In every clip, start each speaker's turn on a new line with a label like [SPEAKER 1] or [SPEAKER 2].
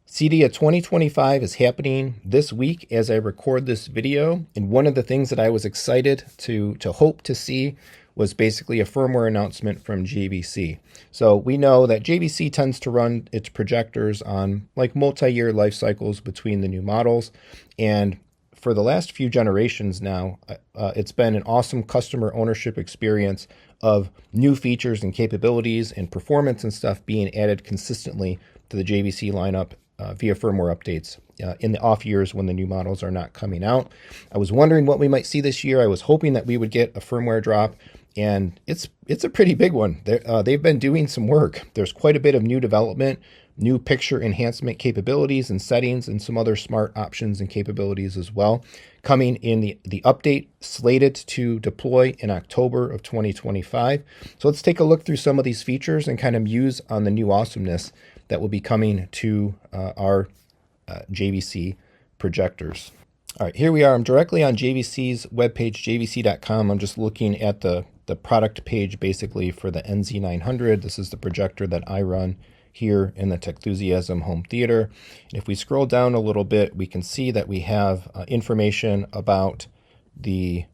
[SPEAKER 1] CEDIA 2025 is happening this week as I record this video, and one of the things that I was excited to hope to see was basically a firmware announcement from JVC. So we know that JVC tends to run its projectors on like multi-year life cycles between the new models, and for the last few generations now, it's been an awesome customer ownership experience of new features and capabilities and performance and stuff being added consistently to the JVC lineup via firmware updates in the off years when the new models are not coming out. I was wondering what we might see this year. I was hoping that we would get a firmware drop, and it's a pretty big one. They've been doing some work. There's quite a bit of new development, new picture enhancement capabilities and settings, and some other smart options and capabilities as well coming in the update slated to deploy in October of 2025. So let's take a look through some of these features and kind of muse on the new awesomeness that will be coming to our JVC projectors. All right, here we are. I'm directly on JVC's webpage, jvc.com. I'm just looking at the product page basically for the NZ900. This is the projector that I run here in the Techthusiasm home theater. And if we scroll down a little bit, we can see that we have information about the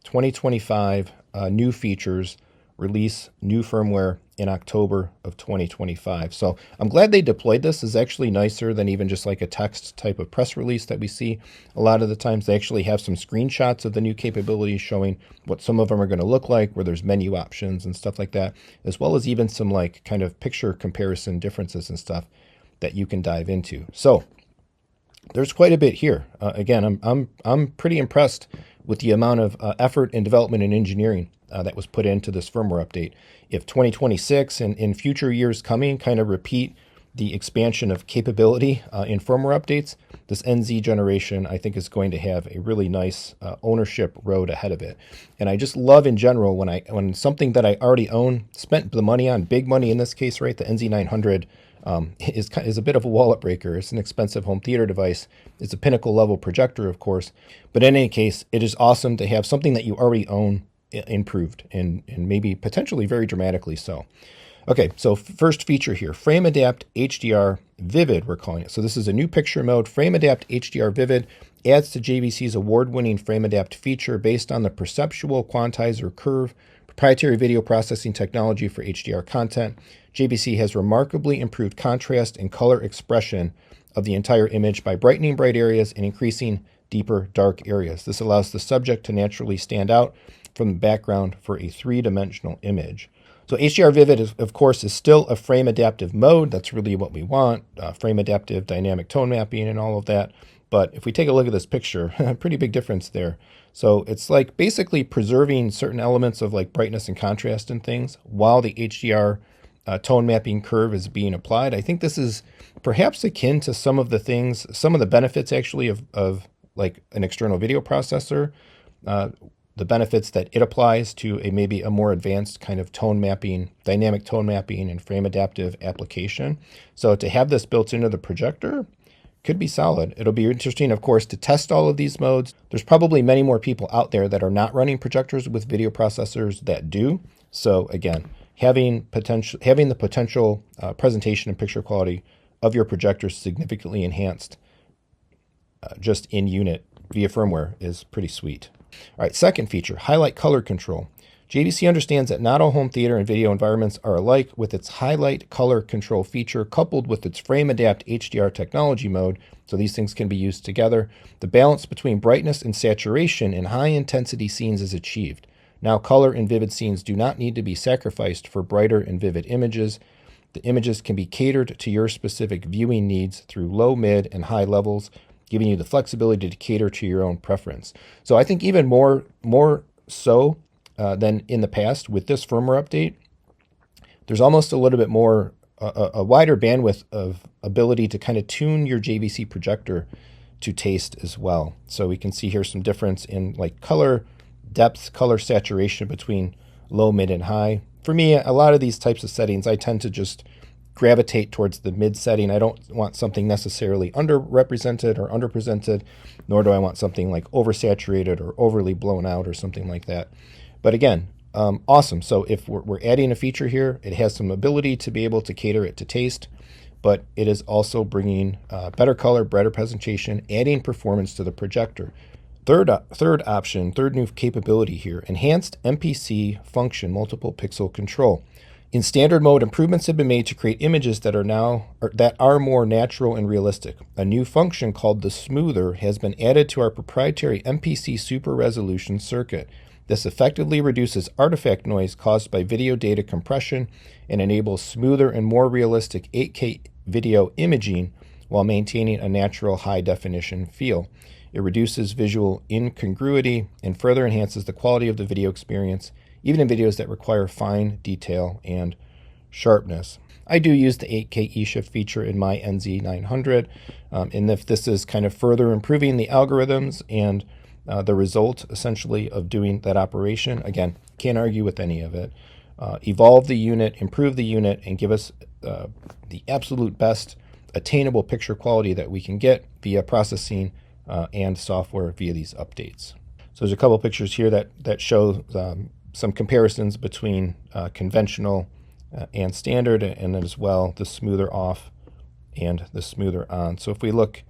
[SPEAKER 1] 2025 new features, release new firmware in October of 2025. So I'm glad they deployed this. Is actually nicer than even just like a text type of press release that we see. A lot of the times they actually have some screenshots of the new capabilities showing what some of them are going to look like, where there's menu options and stuff like that, as well as even some like kind of picture comparison differences and stuff that you can dive into. So there's quite a bit here. Again, I'm pretty impressed with the amount of effort and development and engineering that was put into this firmware update. If 2026 and in future years coming kind of repeat the expansion of capability in firmware updates, this NZ generation I think is going to have a really nice ownership road ahead of it. And I just love in general when something that I already own, spent the money on, big money in this case, right? The NZ900 is a bit of a wallet breaker. It's an expensive home theater device. It's a pinnacle level projector, of course. But in any case, it is awesome to have something that you already own improved and maybe potentially very dramatically so. Okay, so first feature here, Frame Adapt HDR Vivid, we're calling it. So this is a new picture mode. Frame Adapt HDR Vivid adds to JVC's award-winning Frame Adapt feature based on the perceptual quantizer curve, proprietary video processing technology for HDR content. JVC has remarkably improved contrast and color expression of the entire image by brightening bright areas and increasing deeper dark areas. This allows the subject to naturally stand out from the background for a three-dimensional image. So HDR Vivid, of course, is still a frame adaptive mode. That's really what we want, frame adaptive dynamic tone mapping and all of that. But if we take a look at this picture, pretty big difference there. So it's like basically preserving certain elements of like brightness and contrast and things while the HDR tone mapping curve is being applied. I think this is perhaps akin to some of the things, some of the benefits actually of like an external video processor, the benefits that it applies to maybe a more advanced kind of tone mapping, dynamic tone mapping and frame adaptive application. So to have this built into the projector could be solid. It'll be interesting, of course, to test all of these modes. There's probably many more people out there that are not running projectors with video processors that do. So again, having the potential presentation and picture quality of your projector significantly enhanced just in unit via firmware is pretty sweet. All right, second feature, highlight color control. JVC understands that not all home theater and video environments are alike. With its highlight color control feature coupled with its frame adapt HDR technology mode, so these things can be used together, the balance between brightness and saturation in high intensity scenes is achieved. Now color and vivid scenes do not need to be sacrificed for brighter and vivid images. The images can be catered to your specific viewing needs through low, mid, and high levels, giving you the flexibility to cater to your own preference. So I think even more so than in the past with this firmware update, there's almost a little bit more, a wider bandwidth of ability to kind of tune your JVC projector to taste as well. So we can see here some difference in like color depth, color saturation between low, mid, and high. For me, a lot of these types of settings, I tend to just gravitate towards the mid setting. I don't want something necessarily underrepresented or underpresented, nor do I want something like oversaturated or overly blown out or something like that. But again, awesome. So if we're adding a feature here, it has some ability to be able to cater it to taste. but it is also bringing better color, better presentation, adding performance to the projector. Third option, third new capability here, enhanced MPC function, multiple pixel control. In standard mode, improvements have been made to create images that are more natural and realistic. A new function called the smoother has been added to our proprietary MPC super resolution circuit. This effectively reduces artifact noise caused by video data compression and enables smoother and more realistic 8K video imaging while maintaining a natural high-definition feel. It reduces visual incongruity and further enhances the quality of the video experience, even in videos that require fine detail and sharpness. I do use the 8K eShift feature in my NZ900, and if this is kind of further improving the algorithms and the result essentially of doing that operation, again, can't argue with any of it. Evolve the unit, improve the unit, and give us the absolute best attainable picture quality that we can get via processing and software via these updates. So there's a couple pictures here that show some comparisons between conventional and standard, and then as well the smoother off and the smoother on. So if we look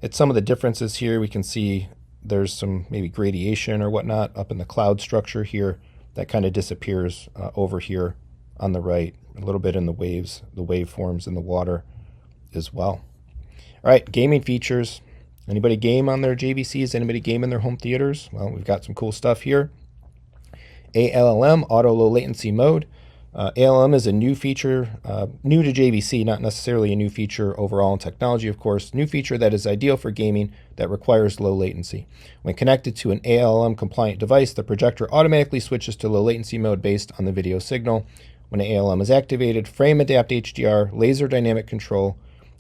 [SPEAKER 1] at some of the differences here, we can see there's some maybe gradation or whatnot up in the cloud structure here that kind of disappears over here on the right, a little bit in the waves, the waveforms in the water as well. All right, gaming features. Anybody game on their JVCs? Anybody game in their home theaters? Well, we've got some cool stuff here. ALM, auto low latency mode. ALM is a new feature, new to JVC, not necessarily a new feature overall in technology, of course. New feature that is ideal for gaming that requires low latency. When connected to an ALM compliant device, the projector automatically switches to low latency mode based on the video signal. When ALM is activated, frame adapt HDR, laser dynamic control,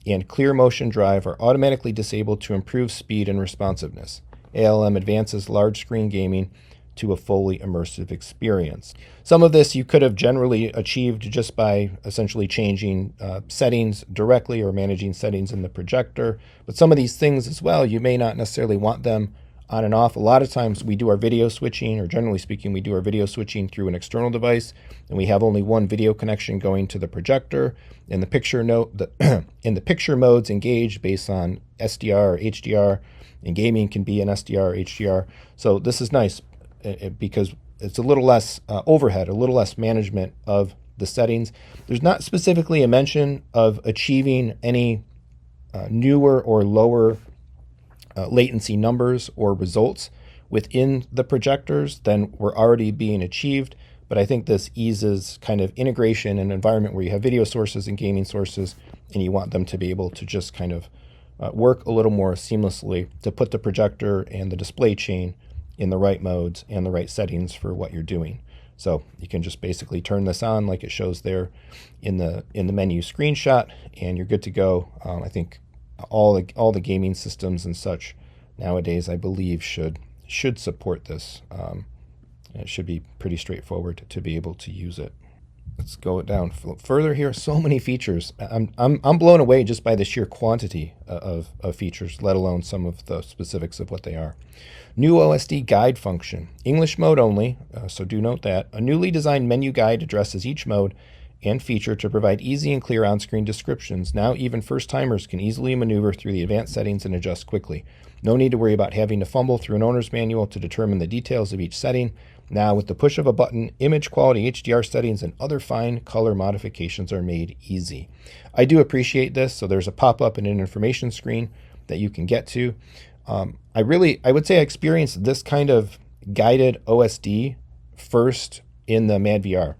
[SPEAKER 1] and clear motion drive are automatically disabled to improve speed and responsiveness. ALM advances large screen gaming to a fully immersive experience. Some of this you could have generally achieved just by essentially changing settings directly or managing settings in the projector, but some of these things as well, you may not necessarily want them on and off. A lot of times we do our video switching, or generally speaking, we do our video switching through an external device, and we have only one video connection going to the projector. And the picture picture modes engaged based on SDR or HDR, and gaming can be an SDR or HDR. So this is nice because it's a little less overhead, a little less management of the settings. There's not specifically a mention of achieving any newer or lower latency numbers or results within the projectors than were already being achieved, but I think this eases kind of integration in an environment where you have video sources and gaming sources, and you want them to be able to just kind of work a little more seamlessly to put the projector and the display chain in the right modes and the right settings for what you're doing. So you can just basically turn this on like it shows there in the menu screenshot, and you're good to go. I think all the gaming systems and such nowadays, I believe, should support this. It should be pretty straightforward to be able to use it. Let's go down further here. So many features. I'm blown away just by the sheer quantity of features, let alone some of the specifics of what they are. New OSD guide function. English mode only, so do note that. A newly designed menu guide addresses each mode and feature to provide easy and clear on-screen descriptions. Now even first-timers can easily maneuver through the advanced settings and adjust quickly. No need to worry about having to fumble through an owner's manual to determine the details of each setting. Now, with the push of a button, image quality, HDR settings, and other fine color modifications are made easy. I do appreciate this. So there's a pop-up and an information screen that you can get to. I would say I experienced this kind of guided OSD first in the MadVR.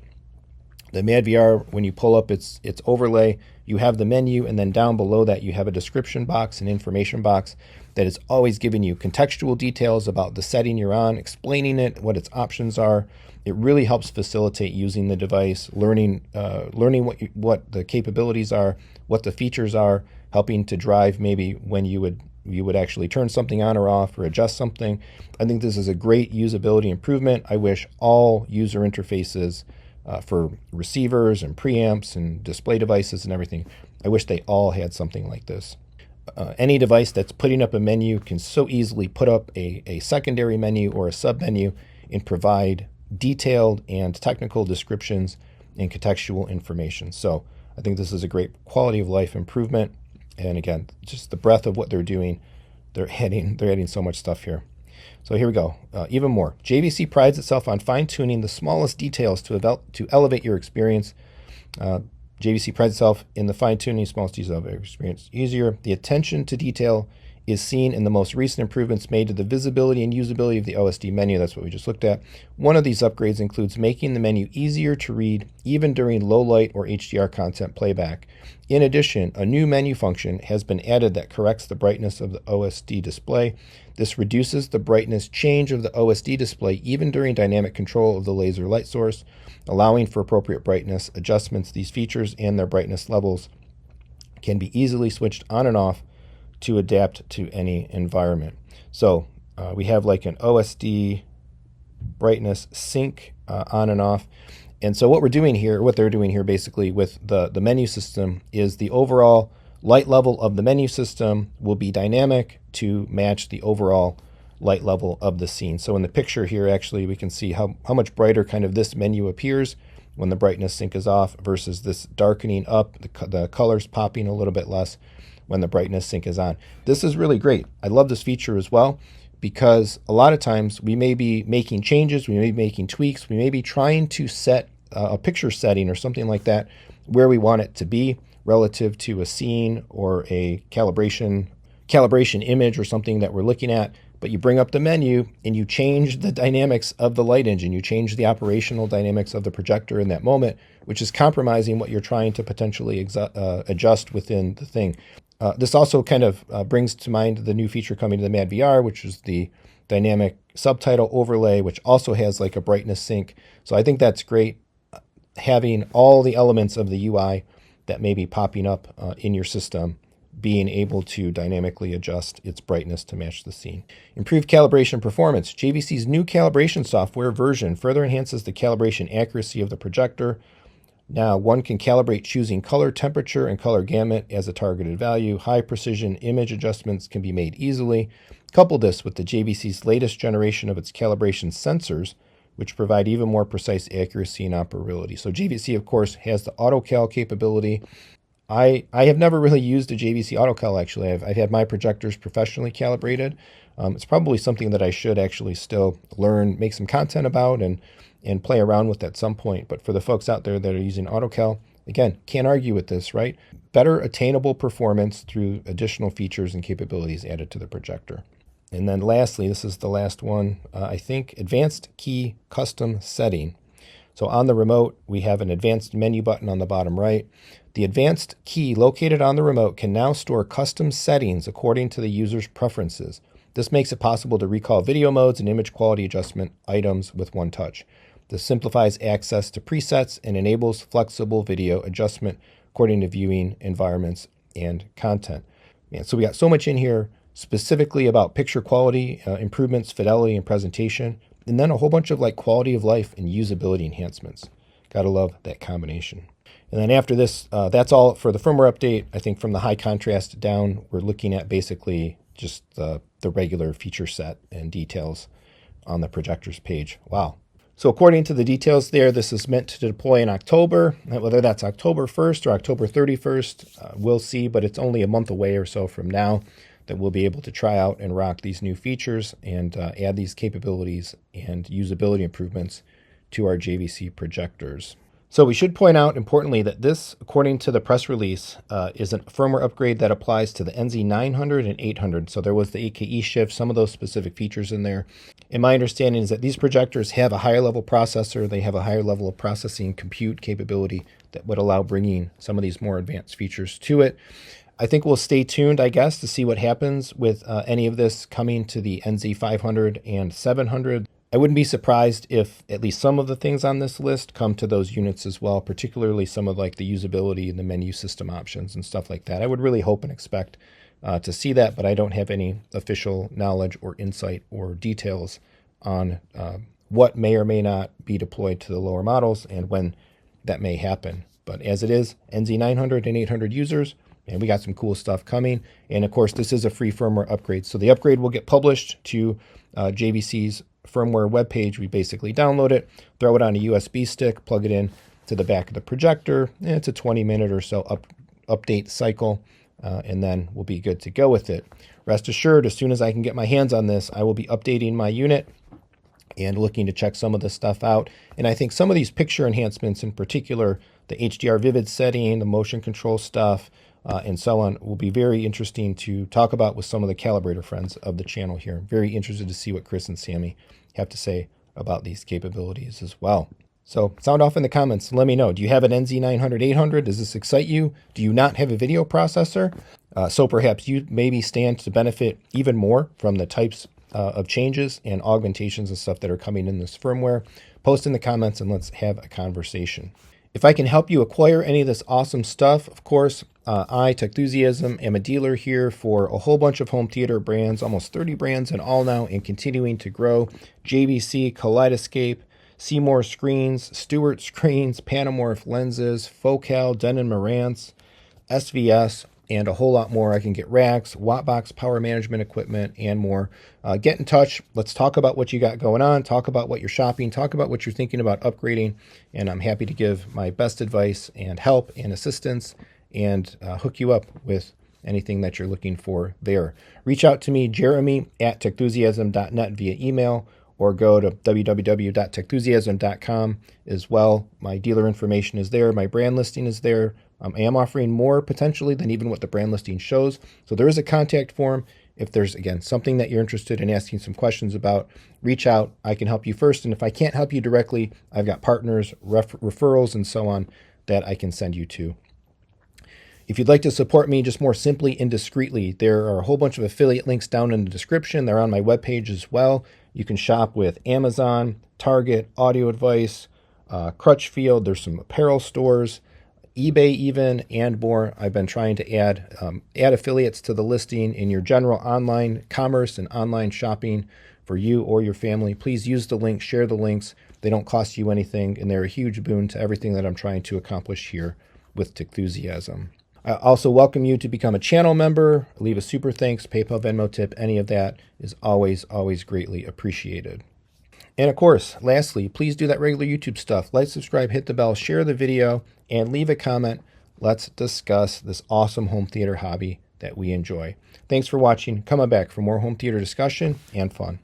[SPEAKER 1] The MadVR, when you pull up its overlay, you have the menu, and then down below that you have a description box, an information box that is always giving you contextual details about the setting you're on, explaining it, what its options are. It really helps facilitate using the device, learning what the capabilities are, what the features are, helping to drive maybe when you would actually turn something on or off or adjust something. I think this is a great usability improvement. I wish all user interfaces for receivers and preamps and display devices and everything, I wish they all had something like this. Any device that's putting up a menu can so easily put up a secondary menu or a sub-menu and provide detailed and technical descriptions and contextual information. So I think this is a great quality of life improvement. And again, just the breadth of what they're doing. They're adding so much stuff here. So here we go. Even more. JVC prides itself on fine-tuning the smallest details to elevate your experience. JVC prides itself in the fine-tuning smallest details of your experience easier. The attention to detail is seen in the most recent improvements made to the visibility and usability of the OSD menu. That's what we just looked at. One of these upgrades includes making the menu easier to read even during low light or HDR content playback. In addition, a new menu function has been added that corrects the brightness of the OSD display. This reduces the brightness change of the OSD display even during dynamic control of the laser light source, allowing for appropriate brightness adjustments. These features and their brightness levels can be easily switched on and off to adapt to any environment. So we have like an OSD brightness sync on and off. And so what we're doing here, what they're doing here basically with the menu system is the overall light level of the menu system will be dynamic to match the overall light level of the scene. So in the picture here, actually, we can see how much brighter kind of this menu appears when the brightness sync is off versus this darkening up, the colors popping a little bit less when the brightness sync is on. This is really great. I love this feature as well because a lot of times we may be making changes, we may be making tweaks, we may be trying to set a picture setting or something like that where we want it to be relative to a scene or a calibration image or something that we're looking at. But you bring up the menu and you change the dynamics of the light engine. You change the operational dynamics of the projector in that moment, which is compromising what you're trying to potentially adjust within the thing. This also kind of brings to mind the new feature coming to the Mad VR, which is the dynamic subtitle overlay, which also has like a brightness sync. So I think that's great, having all the elements of the UI that may be popping up in your system, being able to dynamically adjust its brightness to match the scene. Improved calibration performance. JVC's new calibration software version further enhances the calibration accuracy of the projector. Now, one can calibrate choosing color, temperature, and color gamut as a targeted value. High precision image adjustments can be made easily. Couple this with the JVC's latest generation of its calibration sensors, which provide even more precise accuracy and operability. So JVC, of course, has the AutoCal capability. I have never really used a JVC AutoCal, actually. I've had my projectors professionally calibrated. It's probably something that I should actually still learn, make some content about, and play around with at some point. But for the folks out there that are using AutoCal, again, can't argue with this, right? Better attainable performance through additional features and capabilities added to the projector. And then lastly, this is the last one, I think, advanced key custom setting. So on the remote, we have an advanced menu button on the bottom right. The advanced key located on the remote can now store custom settings according to the user's preferences. This makes it possible to recall video modes and image quality adjustment items with one touch. This simplifies access to presets and enables flexible video adjustment according to viewing environments and content. Man, so we got so much in here specifically about picture quality improvements, fidelity, and presentation, and then a whole bunch of like quality of life and usability enhancements. Gotta love that combination. And then after this, that's all for the firmware update. I think from the high contrast down, we're looking at basically just the regular feature set and details on the projectors page. Wow. So according to the details there, this is meant to deploy in October. Whether that's October 1st or October 31st, we'll see, but it's only a month away or so from now that we'll be able to try out and rock these new features and add these capabilities and usability improvements to our JVC projectors. So we should point out, importantly, that this, according to the press release, is a firmware upgrade that applies to the NZ900 and 800. So there was the AKE shift, some of those specific features in there. And my understanding is that these projectors have a higher level processor. They have a higher level of processing compute capability that would allow bringing some of these more advanced features to it. I think we'll stay tuned, I guess, to see what happens with any of this coming to the NZ500 and 700. I wouldn't be surprised if at least some of the things on this list come to those units as well, particularly some of like the usability and the menu system options and stuff like that. I would really hope and expect to see that, but I don't have any official knowledge or insight or details on what may or may not be deployed to the lower models and when that may happen. But as it is, NZ900 and 800 users, and we got some cool stuff coming. And of course, this is a free firmware upgrade. So the upgrade will get published to JVC's firmware webpage. We basically download it, throw it on a USB stick, plug it in to the back of the projector. It's a 20-minute or so update cycle, and then we'll be good to go with it. Rest assured, as soon as I can get my hands on this, I will be updating my unit and looking to check some of this stuff out. And I think some of these picture enhancements, in particular, the HDR vivid setting, the motion control stuff, and so on, will be very interesting to talk about with some of the calibrator friends of the channel here. Very interested to see what Chris and Sammy have to say about these capabilities as well. So sound off in the comments and let me know. Do you have an NZ900 800? Does this excite you? Do you not have a video processor? So perhaps you maybe stand to benefit even more from the types of changes and augmentations and stuff that are coming in this firmware. Post in the comments and let's have a conversation. If I can help you acquire any of this awesome stuff, of course, I, Techthusiasm, am a dealer here for a whole bunch of home theater brands, almost 30 brands in all now, and continuing to grow. JVC, Kaleidoscape, Seymour Screens, Stewart Screens, Panamorph Lenses, Focal, Denon Marantz, SVS, and a whole lot more. I can get racks, Wattbox power management equipment, and more. Get in touch. Let's talk about what you got going on. Talk about what you're shopping. Talk about what you're thinking about upgrading. And I'm happy to give my best advice and help and assistance and hook you up with anything that you're looking for there. Reach out to me, Jeremy, at techthusiasm.net via email, or go to www.techthusiasm.com as well. My dealer information is there. My brand listing is there. I am offering more potentially than even what the brand listing shows. So there is a contact form. If there's, again, something that you're interested in asking some questions about, reach out. I can help you first. And if I can't help you directly, I've got partners, referrals, and so on that I can send you to. If you'd like to support me just more simply and discreetly, there are a whole bunch of affiliate links down in the description. They're on my webpage as well. You can shop with Amazon, Target, Audio Advice, Crutchfield. There's some apparel stores, eBay even, and more. I've been trying to add affiliates to the listing in your general online commerce and online shopping for you or your family. Please use the link, share the links. They don't cost you anything, and they're a huge boon to everything that I'm trying to accomplish here with Techthusiasm. I also welcome you to become a channel member. Leave a super thanks, PayPal, Venmo tip. Any of that is always, always greatly appreciated. And of course, lastly, please do that regular YouTube stuff. Like, subscribe, hit the bell, share the video, and leave a comment. Let's discuss this awesome home theater hobby that we enjoy. Thanks for watching. Come on back for more home theater discussion and fun.